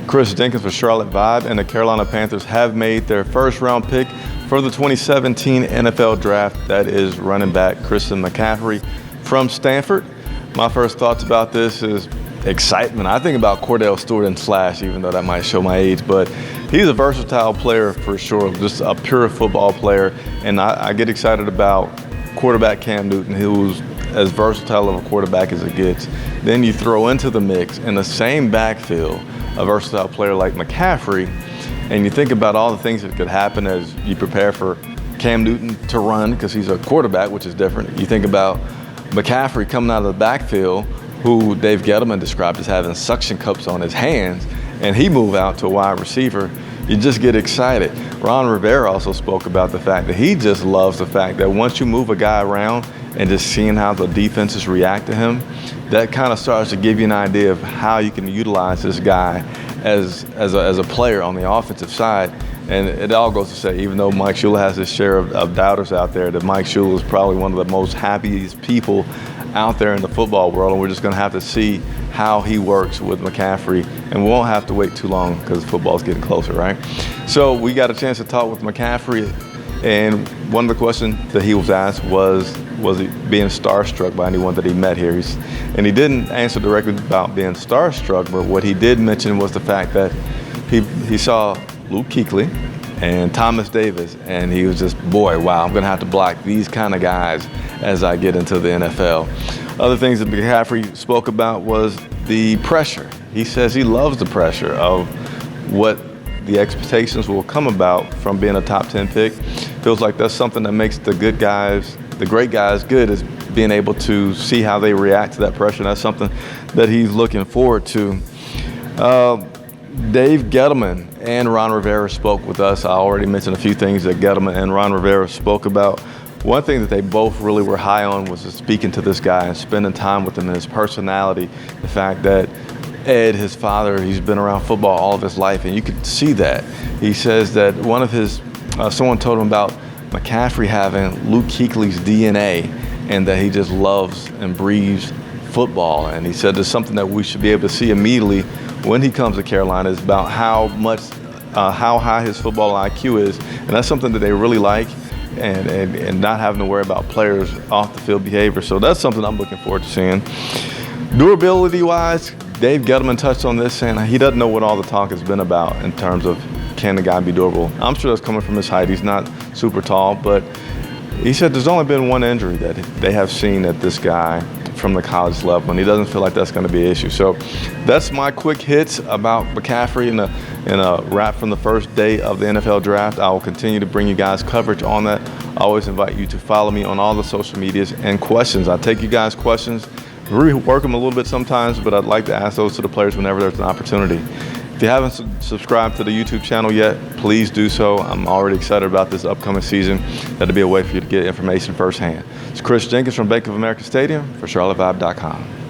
Chris Jenkins for Charlotte Vibe, and the Carolina Panthers have made their first-round pick for the 2017 NFL Draft. That is running back Christian McCaffrey from Stanford. My first thoughts about this is excitement. I think about Cordell Stewart and Slash, even though that might show my age, but he's a versatile player for sure, just a pure football player, and I get excited about quarterback Cam Newton, who's as versatile of a quarterback as it gets. Then you throw into the mix in the same backfield a versatile player like McCaffrey, and you think about all the things that could happen as you prepare for Cam Newton to run, because he's a quarterback, which is different. You think about McCaffrey coming out of the backfield, who Dave Gettleman described as having suction cups on his hands, and he move out to a wide receiver. You just get excited. Ron Rivera also spoke about the fact that he just loves the fact that once you move a guy around and just seeing how the defenses react to him, that kind of starts to give you an idea of how you can utilize this guy as a player on the offensive side. And it all goes to say, even though Mike Shula has his share of doubters out there, that Mike Shula is probably one of the most happiest people out there in the football world, and we're just going to have to see how he works with McCaffrey, and we won't have to wait too long because football's getting closer, right? So we got a chance to talk with McCaffrey, and one of the questions that he was asked was he being starstruck by anyone that he met here? And he didn't answer directly about being starstruck, but what he did mention was the fact that he saw Luke Kuechly and Thomas Davis, and he was just, boy, wow, I'm going to have to block these kind of guys as I get into the NFL. Other things that McCaffrey spoke about was the pressure. He says he loves the pressure of what the expectations will come about from being a top 10 pick. Feels like that's something that makes the good guys, the great guys, good, is being able to see how they react to that pressure. And that's something that he's looking forward to. Dave Gettleman and Ron Rivera spoke with us. I already mentioned a few things that Gettleman and Ron Rivera spoke about. One thing that they both really were high on was speaking to this guy and spending time with him and his personality. The fact that Ed, his father, he's been around football all of his life, and you could see that. He says that one of his, someone told him about McCaffrey having Luke Kuechly's DNA, and that he just loves and breathes football. And he said there's something that we should be able to see immediately when he comes to Carolina is about how high his football IQ is, and that's something that they really like. And not having to worry about players off the field behavior. So that's something I'm looking forward to seeing. Durability-wise, Dave Gettleman touched on this, saying he doesn't know what all the talk has been about in terms of can the guy be durable. I'm sure that's coming from his height. He's not super tall, but he said there's only been one injury that they have seen at this guy from the college level, and he doesn't feel like that's going to be an issue. So that's my quick hits about McCaffrey and a wrap from the first day of the NFL Draft. I will continue to bring you guys coverage on that. I always invite you to follow me on all the social medias and questions. I take you guys' questions, rework them a little bit sometimes, but I'd like to ask those to the players whenever there's an opportunity. If you haven't subscribed to the YouTube channel yet, please do so. I'm already excited about this upcoming season. That'll be a way for you to get information firsthand. It's Chris Jenkins from Bank of America Stadium for CharlotteVibe.com.